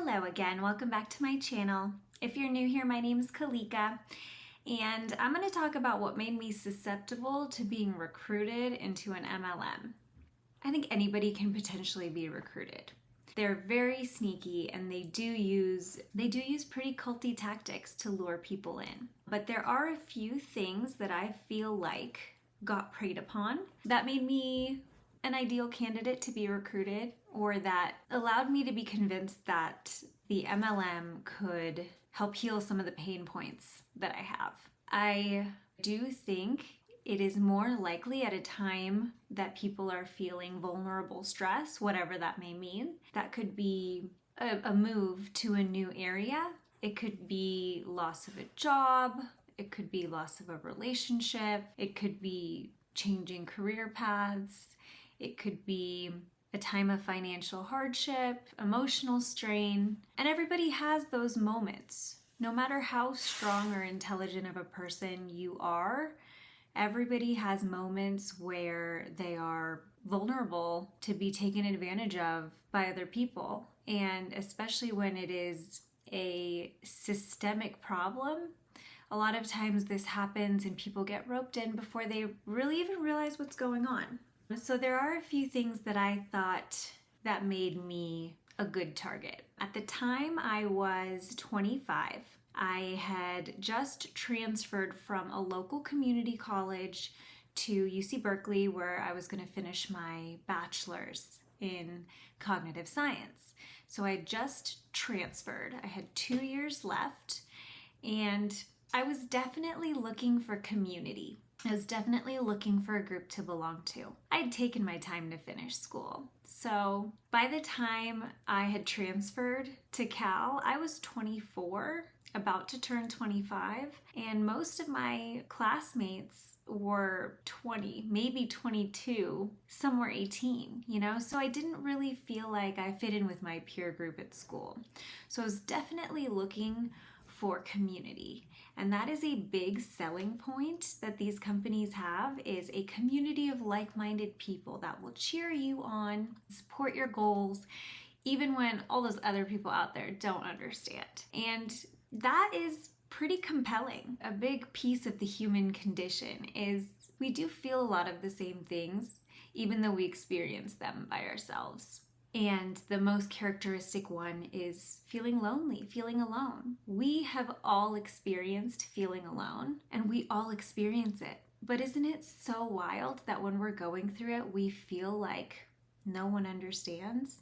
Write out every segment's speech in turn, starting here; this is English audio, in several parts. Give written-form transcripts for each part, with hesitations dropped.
Hello again, welcome back to my channel. If you're new here, my name is Kalika, and I'm going to talk about what made me susceptible to being recruited into an MLM. I think anybody can potentially be recruited. They're very sneaky and they do use pretty culty tactics to lure people in. But there are a few things that I feel like got preyed upon that made me an ideal candidate to be recruited, or that allowed me to be convinced that the MLM could help heal some of the pain points that I have. I do think it is more likely at a time that people are feeling vulnerable stress, whatever that may mean. That could be a move to a new area. It could be loss of a job. It could be loss of a relationship. It could be changing career paths. It could be a time of financial hardship, emotional strain, and everybody has those moments. No matter how strong or intelligent of a person you are, everybody has moments where they are vulnerable to be taken advantage of by other people. And especially when it is a systemic problem, a lot of times this happens and people get roped in before they really even realize what's going on. So there are a few things that I thought that made me a good target. At the time I was 25. I had just transferred from a local community college to UC Berkeley, where I was going to finish my bachelor's in cognitive science. So I just transferred. I had 2 years left, and I was definitely looking for community. I was definitely looking for a group to belong to. I'd taken my time to finish school. So by the time I had transferred to Cal, I was 24, about to turn 25, and most of my classmates were 20, maybe 22, some were 18, So I didn't really feel like I fit in with my peer group at school. So I was definitely looking for community. And that is a big selling point that these companies have, is a community of like-minded people that will cheer you on, support your goals, even when all those other people out there don't understand. And that is pretty compelling. A big piece of the human condition is we do feel a lot of the same things, even though we experience them by ourselves. And the most characteristic one is feeling lonely, feeling alone. We have all experienced feeling alone, and we all experience it. But isn't it so wild that when we're going through it, we feel like no one understands?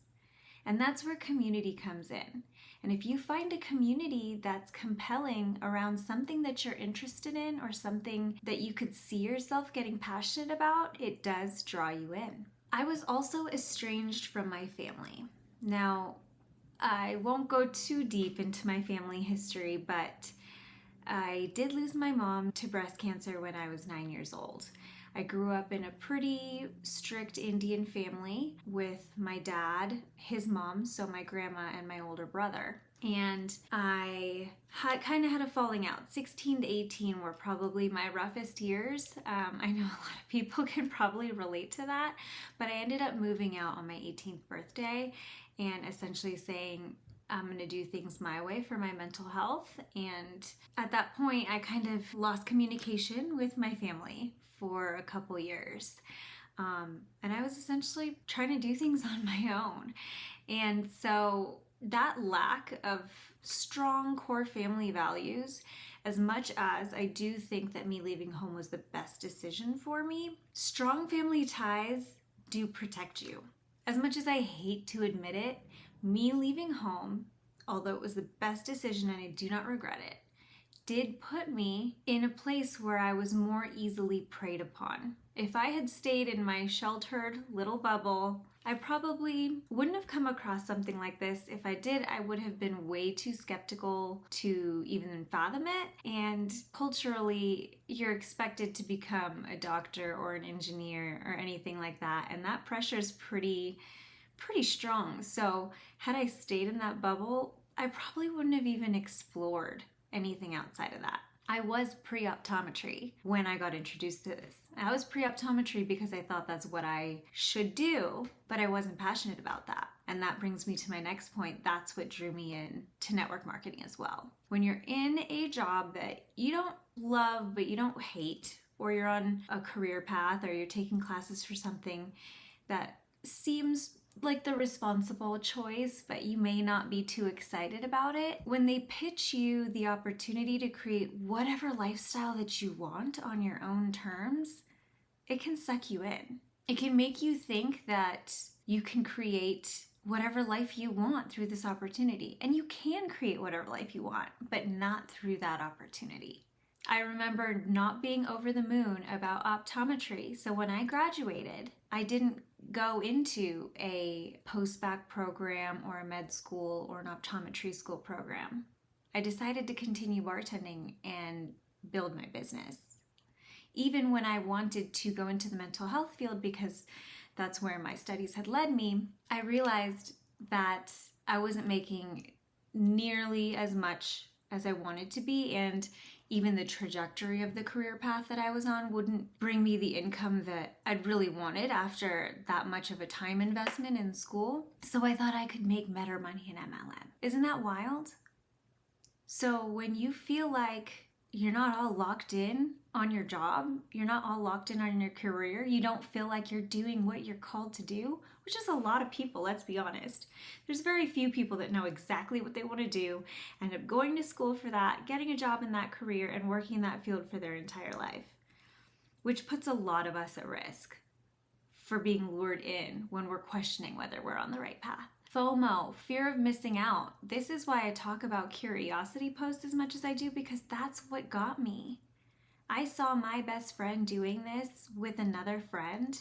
And that's where community comes in. And if you find a community that's compelling around something that you're interested in, or something that you could see yourself getting passionate about, it does draw you in. I was also estranged from my family. Now, I won't go too deep into my family history, but I did lose my mom to breast cancer when I was 9 years old. I grew up in a pretty strict Indian family with my dad, his mom, so my grandma, and my older brother. And I kind of had a falling out. 16 to 18 were probably my roughest years. I know a lot of people can probably relate to that, but I ended up moving out on my 18th birthday and essentially saying, I'm going to do things my way for my mental health. And at that point, I kind of lost communication with my family for a couple years. And I was essentially trying to do things on my own. And so that lack of strong core family values, as much as I do think that me leaving home was the best decision for me, strong family ties do protect you. As much as I hate to admit it, me leaving home, although it was the best decision and I do not regret it, did put me in a place where I was more easily preyed upon. If I had stayed in my sheltered little bubble, I probably wouldn't have come across something like this. If I did, I would have been way too skeptical to even fathom it. And culturally, you're expected to become a doctor or an engineer or anything like that. And that pressure is pretty strong. So had I stayed in that bubble, I probably wouldn't have even explored anything outside of that. I was pre-optometry when I got introduced to this. I was pre-optometry because I thought that's what I should do, but I wasn't passionate about that. And that brings me to my next point. That's what drew me in to network marketing as well. When you're in a job that you don't love, but you don't hate, or you're on a career path, or you're taking classes for something that seems like the responsible choice, but you may not be too excited about it. When they pitch you the opportunity to create whatever lifestyle that you want on your own terms, it can suck you in. It can make you think that you can create whatever life you want through this opportunity. And you can create whatever life you want, but not through that opportunity. I remember not being over the moon about optometry. So when I graduated, I didn't go into a post-bac program or a med school or an optometry school program. I decided to continue bartending and build my business. Even when I wanted to go into the mental health field, because that's where my studies had led me, I realized that I wasn't making nearly as much as I wanted to be, and even the trajectory of the career path that I was on wouldn't bring me the income that I'd really wanted after that much of a time investment in school. So I thought I could make better money in MLM. Isn't that wild? So when you feel like you're not all locked in on your job, you're not all locked in on your career, you don't feel like you're doing what you're called to do, which is a lot of people, let's be honest. There's very few people that know exactly what they want to do, end up going to school for that, getting a job in that career, and working in that field for their entire life, which puts a lot of us at risk for being lured in when we're questioning whether we're on the right path. FOMO, fear of missing out. This is why I talk about curiosity posts as much as I do, because that's what got me. I saw my best friend doing this with another friend,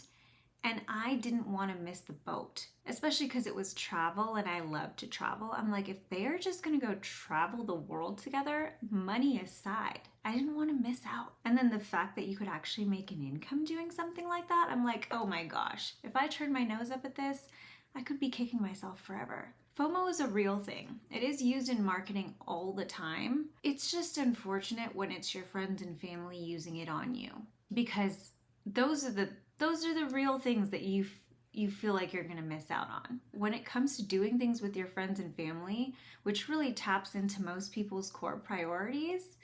and I didn't want to miss the boat, especially because it was travel and I love to travel. I'm like, if they are just going to go travel the world together, money aside, I didn't want to miss out. And then the fact that you could actually make an income doing something like that, I'm like, oh my gosh, if I turned my nose up at this, I could be kicking myself forever. FOMO is a real thing. It is used in marketing all the time. It's just unfortunate when it's your friends and family using it on you, because those are the real things that you feel like you're going to miss out on. When it comes to doing things with your friends and family, which really taps into most people's core priorities,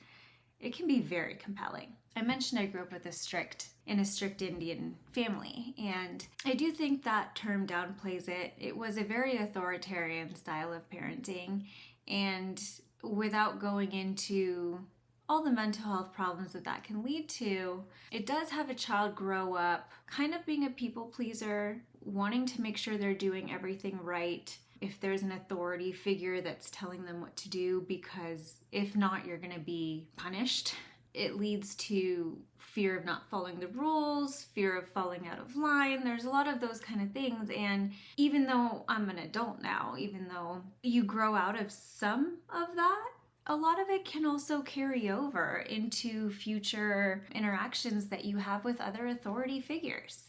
it can be very compelling. I mentioned I grew up in a strict Indian family, and I do think that term downplays it. It was a very authoritarian style of parenting, and without going into all the mental health problems that can lead to, it does have a child grow up kind of being a people pleaser, wanting to make sure they're doing everything right if there's an authority figure that's telling them what to do, because if not, you're going to be punished. It leads to fear of not following the rules, fear of falling out of line. There's a lot of those kind of things. And even though I'm an adult now, even though you grow out of some of that, a lot of it can also carry over into future interactions that you have with other authority figures.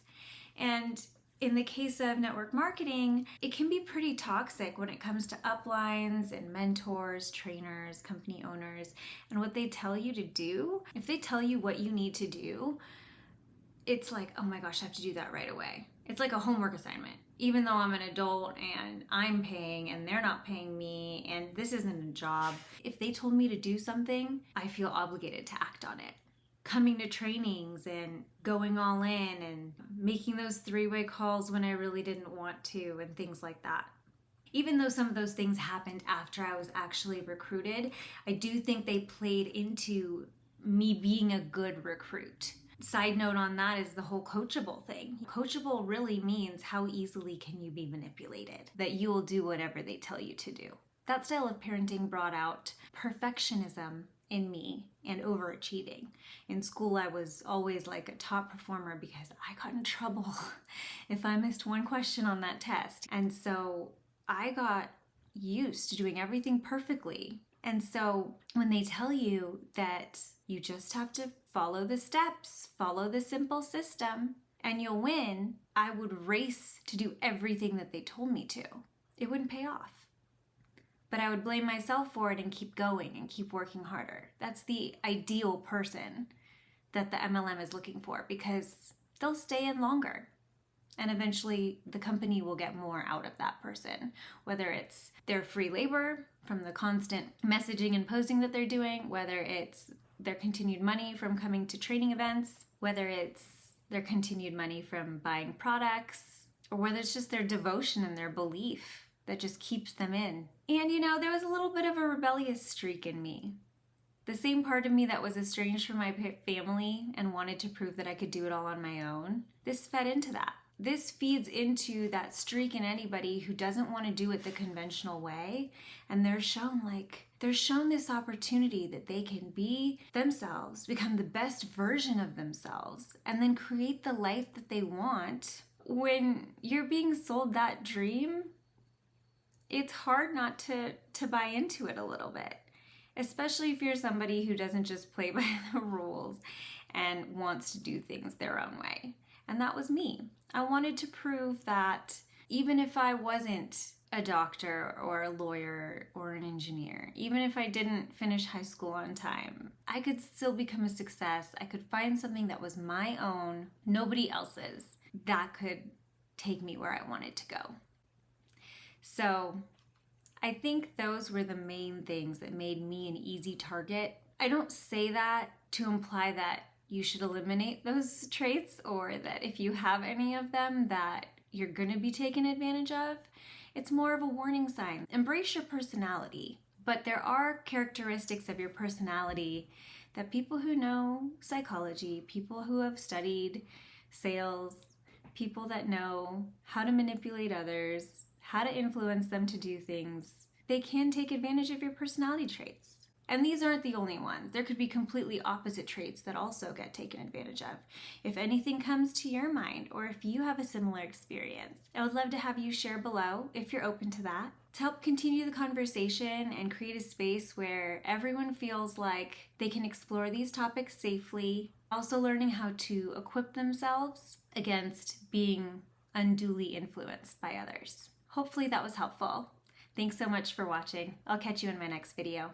And in the case of network marketing, it can be pretty toxic when it comes to uplines and mentors, trainers, company owners, and what they tell you to do. If they tell you what you need to do, it's like, oh my gosh, I have to do that right away. It's like a homework assignment. Even though I'm an adult and I'm paying and they're not paying me and this isn't a job, if they told me to do something, I feel obligated to act on it. Coming to trainings and going all in and making those three-way calls when I really didn't want to and things like that. Even though some of those things happened after I was actually recruited, I do think they played into me being a good recruit. Side note on that is the whole coachable thing. Coachable really means how easily can you be manipulated, that you will do whatever they tell you to do. That style of parenting brought out perfectionism in me and overachieving. In school, I was always like a top performer because I got in trouble if I missed one question on that test. And so I got used to doing everything perfectly. And so when they tell you that you just have to follow the steps, follow the simple system, and you'll win, I would race to do everything that they told me to. It wouldn't pay off. but I would blame myself for it and keep going and keep working harder. That's the ideal person that the MLM is looking for, because they'll stay in longer. And eventually the company will get more out of that person, whether it's their free labor from the constant messaging and posting that they're doing, whether it's their continued money from coming to training events, whether it's their continued money from buying products, or whether it's just their devotion and their belief that just keeps them in. And there was a little bit of a rebellious streak in me. The same part of me that was estranged from my family and wanted to prove that I could do it all on my own, this fed into that. This feeds into that streak in anybody who doesn't want to do it the conventional way, and they're shown this opportunity that they can be themselves, become the best version of themselves, and then create the life that they want. When you're being sold that dream, it's hard not to buy into it a little bit, especially if you're somebody who doesn't just play by the rules and wants to do things their own way. And that was me. I wanted to prove that even if I wasn't a doctor or a lawyer or an engineer, even if I didn't finish high school on time, I could still become a success. I could find something that was my own, nobody else's, that could take me where I wanted to go. So I think those were the main things that made me an easy target. I don't say that to imply that you should eliminate those traits, or that if you have any of them that you're going to be taken advantage of. It's more of a warning sign. Embrace your personality, but there are characteristics of your personality that people who know psychology, people who have studied sales, people that know how to manipulate others, how to influence them to do things, they can take advantage of your personality traits. And these aren't the only ones. There could be completely opposite traits that also get taken advantage of. If anything comes to your mind, or if you have a similar experience, I would love to have you share below if you're open to that, to help continue the conversation and create a space where everyone feels like they can explore these topics safely, also learning how to equip themselves against being unduly influenced by others. Hopefully that was helpful. Thanks so much for watching. I'll catch you in my next video.